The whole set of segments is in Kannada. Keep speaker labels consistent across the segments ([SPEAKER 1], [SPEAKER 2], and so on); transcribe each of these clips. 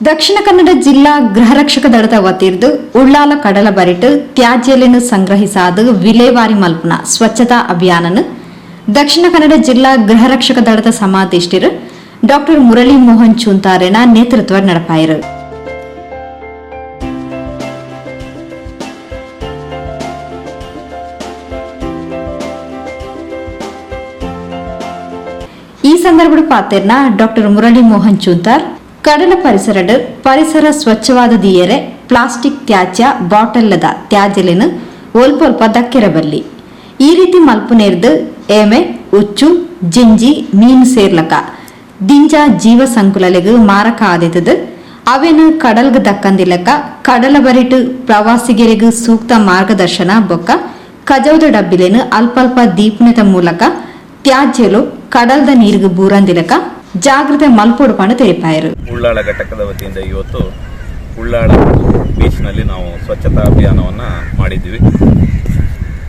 [SPEAKER 1] ದಕ್ಷಿಣ ಕನ್ನಡ ಜಿಲ್ಲಾ ಗೃಹರಕ್ಷಕ ದಳದ ವತಿರ್ದು ಉಳ್ಳಾಲ ಕಡಲ ಬರಿಟ್ ತ್ಯಾಜ್ಯలను ಸಂಗ್ರಹಿಸಾದು ವಿಲೇವಾರಿ ಮಲ್ಪುನ ಸ್ವಚ್ಛತಾ ಅಭಿಯಾನನು ದಕ್ಷಿಣ ಕನ್ನಡ ಜಿಲ್ಲಾ ಗೃಹರಕ್ಷಕ ದಳದ ಸಮಾದೇಷ್ಟಿರು ಡಾಕ್ಟರ್ ಮುರಳಿ ಮೋಹನ್ ಚೂಂತಾರೆನ ನೇತೃತ್ವ ನಡಪಾಯಿರು. ಈ ಸಂದರ್ಭದ ಪಾತೆರ್ನ ಡಾಕ್ಟರ್ ಮುರಳಿ ಮೋಹನ್ ಚೂಂತಾರ್ ಕಡಲ ಪರಿಸರ ಸ್ವಚ್ಛವಾದ ದಿಯರೆ ಪ್ಲಾಸ್ಟಿಕ್ ತ್ಯಾಜ್ಯ ಬಾಟಲ್ಲದ ತ್ಯಾಜ್ಯలను ಒಲ್ಪೊಲ್ಪ ದಕ್ಕಿರಬಲ್ಲಿ ಈ ರೀತಿ ಮಲ್ಪುನೇರ್ದು ಏಮೆ ಉಚ್ಚು ಜಿಂಜಿ ಮೀನು ಸೇರ್ಲಕ ದಿಂಜ ಜೀವ ಸಂಕುಲಲೆಗ್ ಮಾರಕ ಆದಿತದ ಅವೇನು ಕಡಲ್ಗ ದಕ್ಕಂದಿಲ್ಲಕ ಕಡಲ ಬರಿಟ್ ಪ್ರವಾಸಿಗರಿಗೂ ಸೂಕ್ತ ಮಾರ್ಗದರ್ಶನ ಬೊಕ್ಕ ಕಜೌದ ಡಬ್ಬಿಲೇನು ಅಲ್ಪಲ್ಪ ದೀಪನದ ಮೂಲಕ ತ್ಯಾಜ್ಯಲು ಕಡಲ್ದ ನೀರಿಗೆ ಬೂರಂದಿಲಕ ಜಾಗೃತಿ ಮಲ್ಪೊಡುಪಾಂಡು ತಿಳಿಪಾಯರು.
[SPEAKER 2] ಉಳ್ಳಾಳ ಘಟಕದ ವತಿಯಿಂದ ಇವತ್ತು ಉಳ್ಳಾಳ ಬೀಚ್ನಲ್ಲಿ ನಾವು ಸ್ವಚ್ಛತಾ ಅಭಿಯಾನವನ್ನು ಮಾಡಿದ್ವಿ.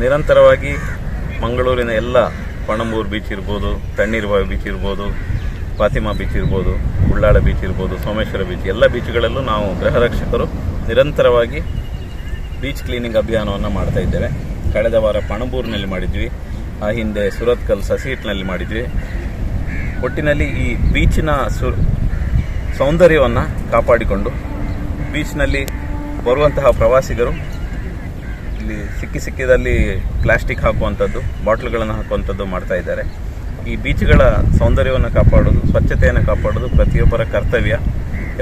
[SPEAKER 2] ನಿರಂತರವಾಗಿ ಮಂಗಳೂರಿನ ಎಲ್ಲ ಪಣಂಬೂರು ಬೀಚ್ ಇರ್ಬೋದು, ತಣ್ಣೀರ್ಬಾವಿ ಬೀಚ್ ಇರ್ಬೋದು, ಫಾತಿಮಾ ಬೀಚ್ ಇರ್ಬೋದು, ಉಳ್ಳಾಳ ಬೀಚ್ ಇರ್ಬೋದು, ಸೋಮೇಶ್ವರ ಬೀಚ್ ಎಲ್ಲ ಬೀಚ್ಗಳಲ್ಲೂ ನಾವು ಗೃಹರಕ್ಷಕರು ನಿರಂತರವಾಗಿ ಬೀಚ್ ಕ್ಲೀನಿಂಗ್ ಅಭಿಯಾನವನ್ನು ಮಾಡ್ತಾ ಇದ್ದೇವೆ. ಕಳೆದ ವಾರ ಪಣಂಬೂರಿನಲ್ಲಿ ಮಾಡಿದ್ವಿ, ಆ ಹಿಂದೆ ಸುರತ್ಕಲ್ ಸಸಿಹಿಟ್ನಲ್ಲಿ ಮಾಡಿದ್ವಿ. ಒಟ್ಟಿನಲ್ಲಿ ಈ ಬೀಚಿನ ಸೌಂದರ್ಯವನ್ನು ಕಾಪಾಡಿಕೊಂಡು ಬೀಚ್ನಲ್ಲಿ ಬರುವಂತಹ ಪ್ರವಾಸಿಗರು ಇಲ್ಲಿ ಸಿಕ್ಕಿದಲ್ಲಿ ಪ್ಲಾಸ್ಟಿಕ್ ಹಾಕುವಂಥದ್ದು, ಬಾಟ್ಲುಗಳನ್ನು ಹಾಕುವಂಥದ್ದು ಮಾಡ್ತಾ ಇದ್ದಾರೆ. ಈ ಬೀಚ್ಗಳ ಸೌಂದರ್ಯವನ್ನು ಕಾಪಾಡೋದು, ಸ್ವಚ್ಛತೆಯನ್ನು ಕಾಪಾಡೋದು ಪ್ರತಿಯೊಬ್ಬರ ಕರ್ತವ್ಯ.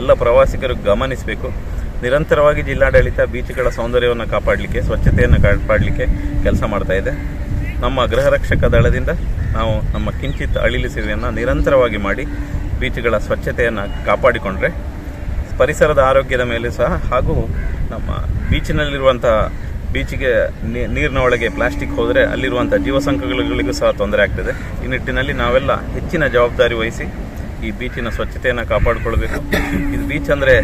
[SPEAKER 2] ಎಲ್ಲ ಪ್ರವಾಸಿಗರು ಗಮನಿಸಬೇಕು. ನಿರಂತರವಾಗಿ ಜಿಲ್ಲಾಡಳಿತ ಬೀಚ್ಗಳ ಸೌಂದರ್ಯವನ್ನು ಕಾಪಾಡಲಿಕ್ಕೆ, ಸ್ವಚ್ಛತೆಯನ್ನು ಕಾಪಾಡಲಿಕ್ಕೆ ಕೆಲಸ ಮಾಡ್ತಾ ಇದೆ. ನಮ್ಮ ಗೃಹರಕ್ಷಕ ದಳದಿಂದ ನಾವು ನಮ್ಮ ಕಿಂಚಿತ್ ಅಳಿಲು ಸೇವೆಯನ್ನು ನಿರಂತರವಾಗಿ ಮಾಡಿ ಬೀಚ್ಗಳ ಸ್ವಚ್ಛತೆಯನ್ನು ಕಾಪಾಡಿಕೊಂಡ್ರೆ ಪರಿಸರದ ಆರೋಗ್ಯದ ಮೇಲೆ ಸಹ ಹಾಗೂ ನಮ್ಮ ಬೀಚಿನಲ್ಲಿರುವಂತಹ ಬೀಚಿಗೆ ನೀರಿನ ಒಳಗೆ ಪ್ಲಾಸ್ಟಿಕ್ ಹೋದರೆ ಅಲ್ಲಿರುವಂಥ ಜೀವಸಂಕುಲಗಳಿಗೂ ಸಹ ತೊಂದರೆ ಆಗ್ತದೆ. ಈ ನಿಟ್ಟಿನಲ್ಲಿ ನಾವೆಲ್ಲ ಹೆಚ್ಚಿನ ಜವಾಬ್ದಾರಿ ವಹಿಸಿ ಈ ಬೀಚಿನ ಸ್ವಚ್ಛತೆಯನ್ನು ಕಾಪಾಡಿಕೊಳ್ಬೇಕು. ಇದು ಬೀಚ್ ಅಂದರೆ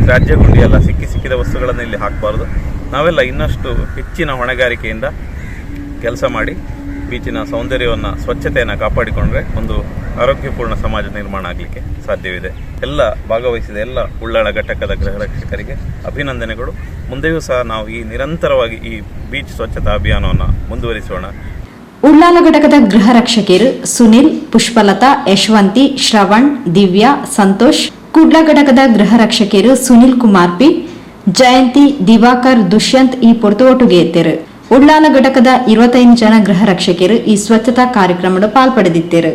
[SPEAKER 2] ತ್ಯಾಜ್ಯ ಗುಂಡಿ ಅಲ್ಲ, ಸಿಕ್ಕಿದ ವಸ್ತುಗಳನ್ನು ಇಲ್ಲಿ ಹಾಕಬಾರ್ದು. ನಾವೆಲ್ಲ ಇನ್ನಷ್ಟು ಹೆಚ್ಚಿನ ಹೊಣೆಗಾರಿಕೆಯಿಂದ ಕೆಲಸ ಮಾಡಿ ಬೀಚಿನ ಸೌಂದರ್ಯವನ್ನು, ಸ್ವಚ್ಛತೆಯನ್ನು ಕಾಪಾಡಿಕೊಂಡ್ರೆ ಒಂದು ಆರೋಗ್ಯಪೂರ್ಣ ಸಮಾಜ ನಿರ್ಮಾಣ ಆಗಲಿಕ್ಕೆ ಸಾಧ್ಯವಿದೆ. ಎಲ್ಲ ಭಾಗವಹಿಸಿದ ಎಲ್ಲ ಉಳ್ಳಾಳ ಘಟಕದ ಗೃಹರಕ್ಷಕರಿಗೆ ಅಭಿನಂದನೆಗಳು. ಮುಂದೆಯೂ ಸಹ ನಾವು ನಿರಂತರವಾಗಿ ಈ ಬೀಚ್ ಸ್ವಚ್ಛತಾ ಅಭಿಯಾನವನ್ನು ಮುಂದುವರಿಸೋಣ.
[SPEAKER 1] ಉಳ್ಳಾಲ ಘಟಕದ ಗೃಹರಕ್ಷಕರು ಸುನಿಲ್, ಪುಷ್ಪಲತಾ, ಯಶವಂತಿ, ಶ್ರವಣ್, ದಿವ್ಯಾ, ಸಂತೋಷ್, ಕುಡ್ಲ ಘಟಕದ ಗೃಹರಕ್ಷಕರು ಸುನಿಲ್ ಕುಮಾರ್ ಪಿ, ಜಯಂತಿ, ದಿವಾಕರ್, ದುಷ್ಯಂತ್ ಈ ಪೊರ್ತುಒಟ್ಟುಗೆ ಎತ್ತರು. ಉಳ್ಳಾಲ ಘಟಕದ 25 ಜನ ಗೃಹರಕ್ಷಕರು ಈ ಸ್ವಚ್ಛತಾ ಕಾರ್ಯಕ್ರಮದ ಪಾಲ್ಪಡೆದಿದ್ದರು.